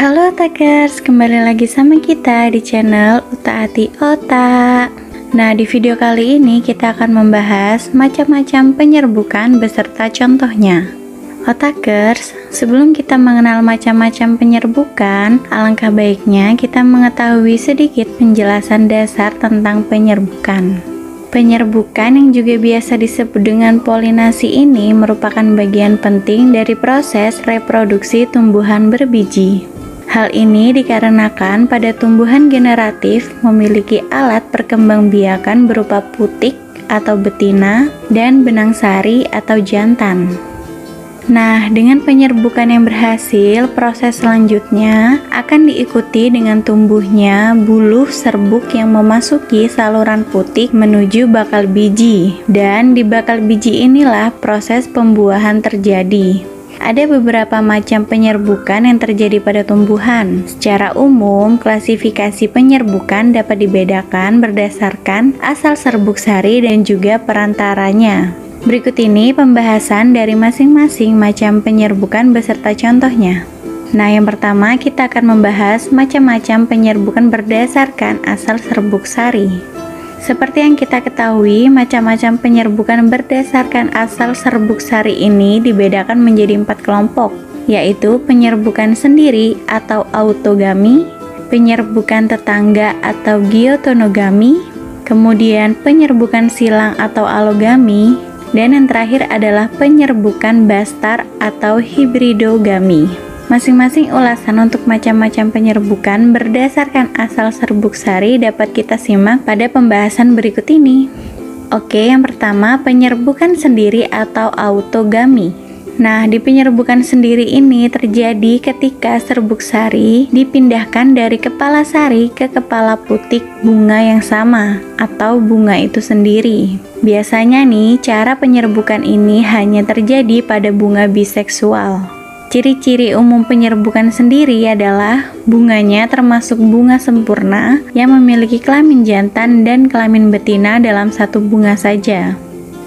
Halo Otakers, kembali lagi sama kita di channel Utaati Otak. Nah, di video kali ini kita akan membahas macam-macam penyerbukan beserta contohnya. Otakers, sebelum kita mengenal macam-macam penyerbukan, alangkah baiknya kita mengetahui sedikit penjelasan dasar tentang penyerbukan. Penyerbukan yang juga biasa disebut dengan polinasi ini merupakan bagian penting dari proses reproduksi tumbuhan berbiji. Hal ini dikarenakan pada tumbuhan generatif memiliki alat perkembangbiakan berupa putik atau betina dan benang sari atau jantan. Nah, dengan penyerbukan yang berhasil, proses selanjutnya akan diikuti dengan tumbuhnya buluh serbuk yang memasuki saluran putik menuju bakal biji. Dan di bakal biji inilah proses pembuahan terjadi. Ada beberapa macam penyerbukan yang terjadi pada tumbuhan. Secara umum, klasifikasi penyerbukan dapat dibedakan berdasarkan asal serbuk sari dan juga perantaranya. Berikut ini pembahasan dari masing-masing macam penyerbukan beserta contohnya. Nah, yang pertama kita akan membahas macam-macam penyerbukan berdasarkan asal serbuk sari. Seperti yang kita ketahui, macam-macam penyerbukan berdasarkan asal serbuk sari ini dibedakan menjadi 4 kelompok, yaitu penyerbukan sendiri atau autogami, penyerbukan tetangga atau giotonogami, kemudian penyerbukan silang atau alogami, dan yang terakhir adalah penyerbukan bastar atau hibridogami. Masing-masing ulasan untuk macam-macam penyerbukan berdasarkan asal serbuk sari dapat kita simak pada pembahasan berikut ini. Oke, yang pertama penyerbukan sendiri atau autogami. Nah, di penyerbukan sendiri ini terjadi ketika serbuk sari dipindahkan dari kepala sari ke kepala putik bunga yang sama atau bunga itu sendiri. Biasanya nih, cara penyerbukan ini hanya terjadi pada bunga biseksual. Ciri-ciri umum penyerbukan sendiri adalah bunganya termasuk bunga sempurna yang memiliki kelamin jantan dan kelamin betina dalam satu bunga saja.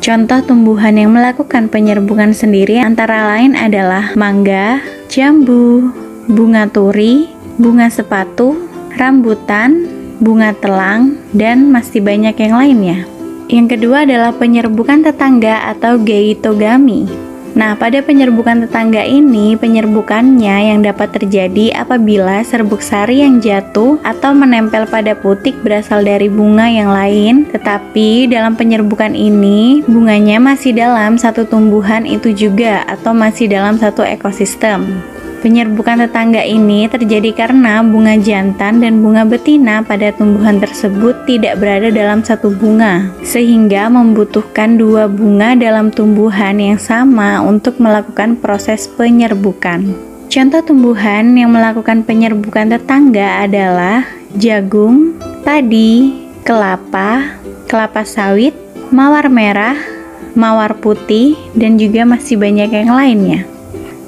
Contoh tumbuhan yang melakukan penyerbukan sendiri antara lain adalah mangga, jambu, bunga turi, bunga sepatu, rambutan, bunga telang, dan masih banyak yang lainnya. Yang kedua adalah penyerbukan tetangga atau geitogami. Nah, pada penyerbukan tetangga ini, penyerbukannya yang dapat terjadi apabila serbuk sari yang jatuh atau menempel pada putik berasal dari bunga yang lain, tetapi dalam penyerbukan ini, bunganya masih dalam satu tumbuhan itu juga atau masih dalam satu ekosistem. Penyerbukan tetangga ini terjadi karena bunga jantan dan bunga betina pada tumbuhan tersebut tidak berada dalam satu bunga, sehingga membutuhkan dua bunga dalam tumbuhan yang sama untuk melakukan proses penyerbukan. Contoh tumbuhan yang melakukan penyerbukan tetangga adalah jagung, padi, kelapa, kelapa sawit, mawar merah, mawar putih, dan juga masih banyak yang lainnya.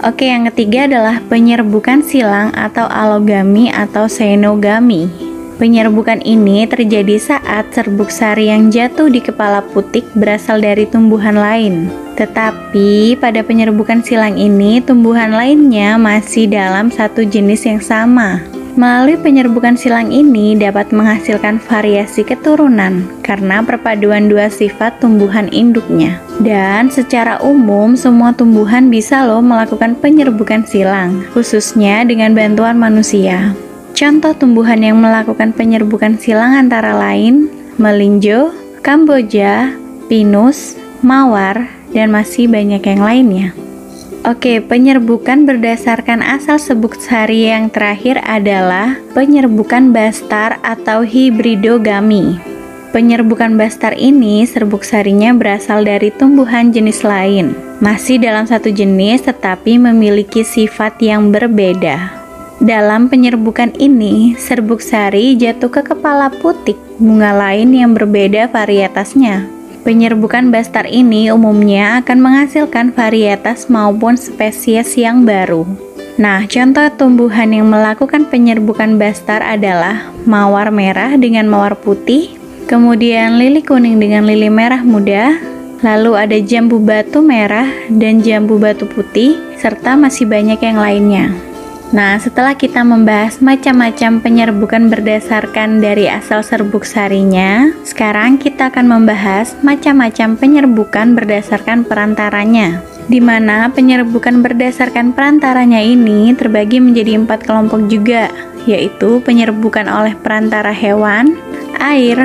Oke, yang ketiga adalah penyerbukan silang atau alogami atau xenogami. Penyerbukan ini terjadi saat serbuk sari yang jatuh di kepala putik berasal dari tumbuhan lain. Tetapi pada penyerbukan silang ini, tumbuhan lainnya masih dalam satu jenis yang sama. Melalui penyerbukan silang ini dapat menghasilkan variasi keturunan karena perpaduan dua sifat tumbuhan induknya. Dan secara umum semua tumbuhan bisa loh melakukan penyerbukan silang, khususnya dengan bantuan manusia. Contoh tumbuhan yang melakukan penyerbukan silang antara lain melinjo, kamboja, pinus, mawar, dan masih banyak yang lainnya. Oke, penyerbukan berdasarkan asal serbuk sari yang terakhir adalah penyerbukan bastar atau hibridogami. Penyerbukan bastar ini serbuk sarinya berasal dari tumbuhan jenis lain, masih dalam satu jenis tetapi memiliki sifat yang berbeda. Dalam penyerbukan ini, serbuk sari jatuh ke kepala putik bunga lain yang berbeda varietasnya. Penyerbukan bastar ini umumnya akan menghasilkan varietas maupun spesies yang baru. Nah, contoh tumbuhan yang melakukan penyerbukan bastar adalah mawar merah dengan mawar putih, kemudian lili kuning dengan lili merah muda, lalu ada jambu batu merah dan jambu batu putih, serta masih banyak yang lainnya. Nah, setelah kita membahas macam-macam penyerbukan berdasarkan dari asal serbuk sarinya, sekarang kita akan membahas macam-macam penyerbukan berdasarkan perantaranya, di mana penyerbukan berdasarkan perantaranya ini terbagi menjadi 4 kelompok juga, yaitu penyerbukan oleh perantara hewan, air,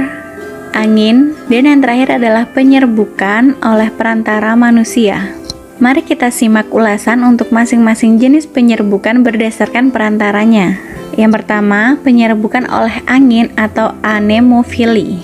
angin, dan yang terakhir adalah penyerbukan oleh perantara manusia. Mari kita simak ulasan untuk masing-masing jenis penyerbukan berdasarkan perantaranya. Yang pertama, penyerbukan oleh angin atau anemofili.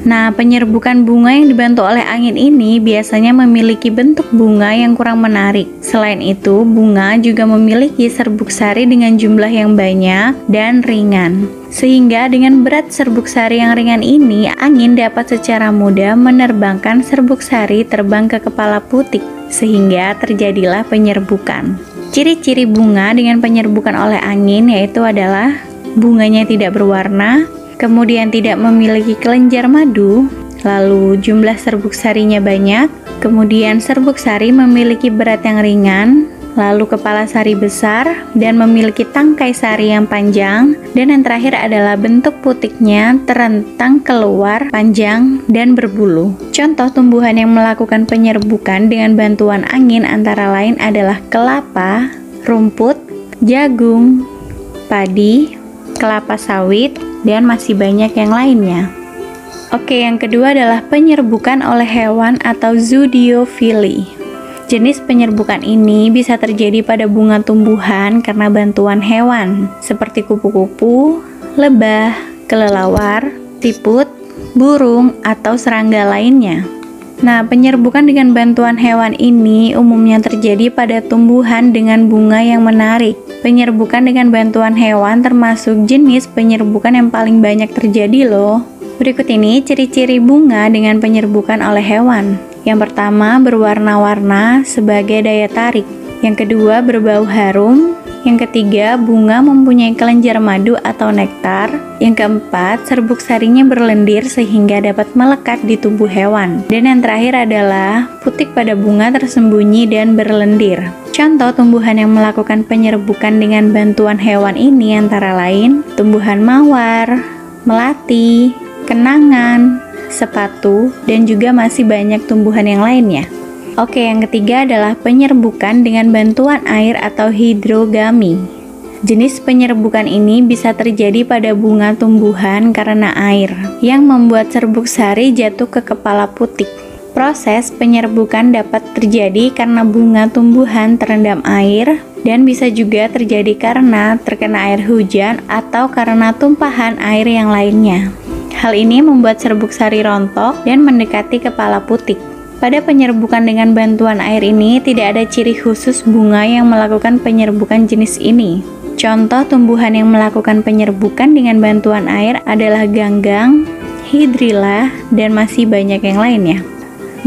Nah, penyerbukan bunga yang dibantu oleh angin ini biasanya memiliki bentuk bunga yang kurang menarik. Selain itu, bunga juga memiliki serbuk sari dengan jumlah yang banyak dan ringan. Sehingga dengan berat serbuk sari yang ringan ini, angin dapat secara mudah menerbangkan serbuk sari terbang ke kepala putik, sehingga terjadilah penyerbukan. Ciri-ciri bunga dengan penyerbukan oleh angin yaitu adalah bunganya tidak berwarna, kemudian tidak memiliki kelenjar madu, lalu jumlah serbuk sarinya banyak, kemudian serbuk sari memiliki berat yang ringan, lalu kepala sari besar dan memiliki tangkai sari yang panjang, dan yang terakhir adalah bentuk putiknya terentang keluar, panjang, dan berbulu. Contoh tumbuhan yang melakukan penyerbukan dengan bantuan angin antara lain adalah kelapa, rumput, jagung, padi, kelapa sawit, dan masih banyak yang lainnya. Oke, yang kedua adalah penyerbukan oleh hewan atau zooidiofili. Jenis penyerbukan ini bisa terjadi pada bunga tumbuhan karena bantuan hewan, seperti kupu-kupu, lebah, kelelawar, tiput, burung, atau serangga lainnya. Nah, penyerbukan dengan bantuan hewan ini umumnya terjadi pada tumbuhan dengan bunga yang menarik. Penyerbukan dengan bantuan hewan termasuk jenis penyerbukan yang paling banyak terjadi loh. Berikut ini ciri-ciri bunga dengan penyerbukan oleh hewan. Yang pertama, berwarna-warna sebagai daya tarik. Yang kedua, berbau harum. Yang ketiga, bunga mempunyai kelenjar madu atau nektar. Yang keempat, serbuk sarinya berlendir sehingga dapat melekat di tubuh hewan. Dan yang terakhir adalah putik pada bunga tersembunyi dan berlendir. Contoh tumbuhan yang melakukan penyerbukan dengan bantuan hewan ini antara lain tumbuhan mawar, melati, kenangan, sepatu, dan juga masih banyak tumbuhan yang lainnya. Oke, yang ketiga adalah penyerbukan dengan bantuan air atau hidrogami. Jenis penyerbukan ini bisa terjadi pada bunga tumbuhan karena air, yang membuat serbuk sari jatuh ke kepala putik. Proses penyerbukan dapat terjadi karena bunga tumbuhan terendam air, dan bisa juga terjadi karena terkena air hujan atau karena tumpahan air yang lainnya. Hal ini membuat serbuk sari rontok dan mendekati kepala putik. Pada penyerbukan dengan bantuan air ini tidak ada ciri khusus bunga yang melakukan penyerbukan jenis ini. Contoh tumbuhan yang melakukan penyerbukan dengan bantuan air adalah ganggang, hidrilla, dan masih banyak yang lainnya.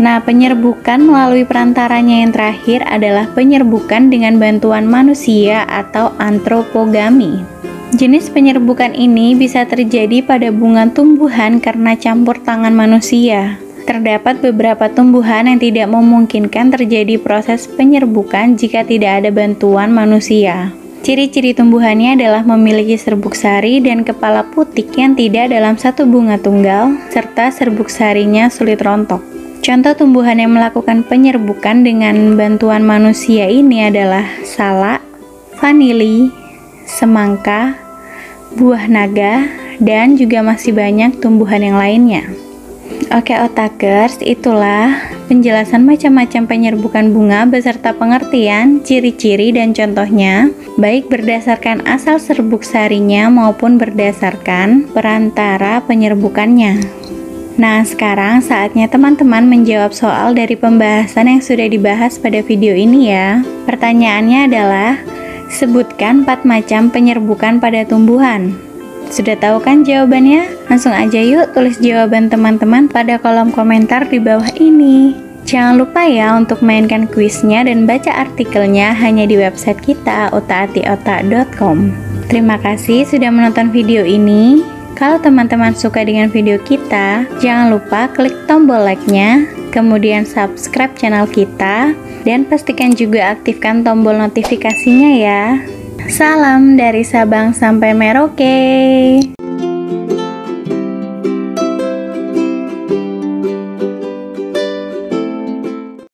Nah, penyerbukan melalui perantaranya yang terakhir adalah penyerbukan dengan bantuan manusia atau antropogami. Jenis penyerbukan ini bisa terjadi pada bunga tumbuhan karena campur tangan manusia. Terdapat beberapa tumbuhan yang tidak memungkinkan terjadi proses penyerbukan jika tidak ada bantuan manusia. Ciri-ciri tumbuhannya adalah memiliki serbuk sari dan kepala putik yang tidak dalam satu bunga tunggal, serta serbuk sarinya sulit rontok. Contoh tumbuhan yang melakukan penyerbukan dengan bantuan manusia ini adalah salak, vanili, semangka, buah naga, dan juga masih banyak tumbuhan yang lainnya. Oke otakers, itulah penjelasan macam-macam penyerbukan bunga beserta pengertian, ciri-ciri, dan contohnya, baik berdasarkan asal serbuk sarinya maupun berdasarkan perantara penyerbukannya. Nah, sekarang saatnya teman-teman menjawab soal dari pembahasan yang sudah dibahas pada video ini ya. Pertanyaannya adalah, sebutkan 4 macam penyerbukan pada tumbuhan. Sudah tahu kan jawabannya? Langsung aja yuk tulis jawaban teman-teman pada kolom komentar di bawah ini. Jangan lupa ya untuk mainkan kuisnya dan baca artikelnya hanya di website kita otaatiotak.com. Terima kasih sudah menonton video ini. Kalau teman-teman suka dengan video kita, jangan lupa klik tombol like-nya, kemudian subscribe channel kita, dan pastikan juga aktifkan tombol notifikasinya ya. Salam dari Sabang sampai Merauke.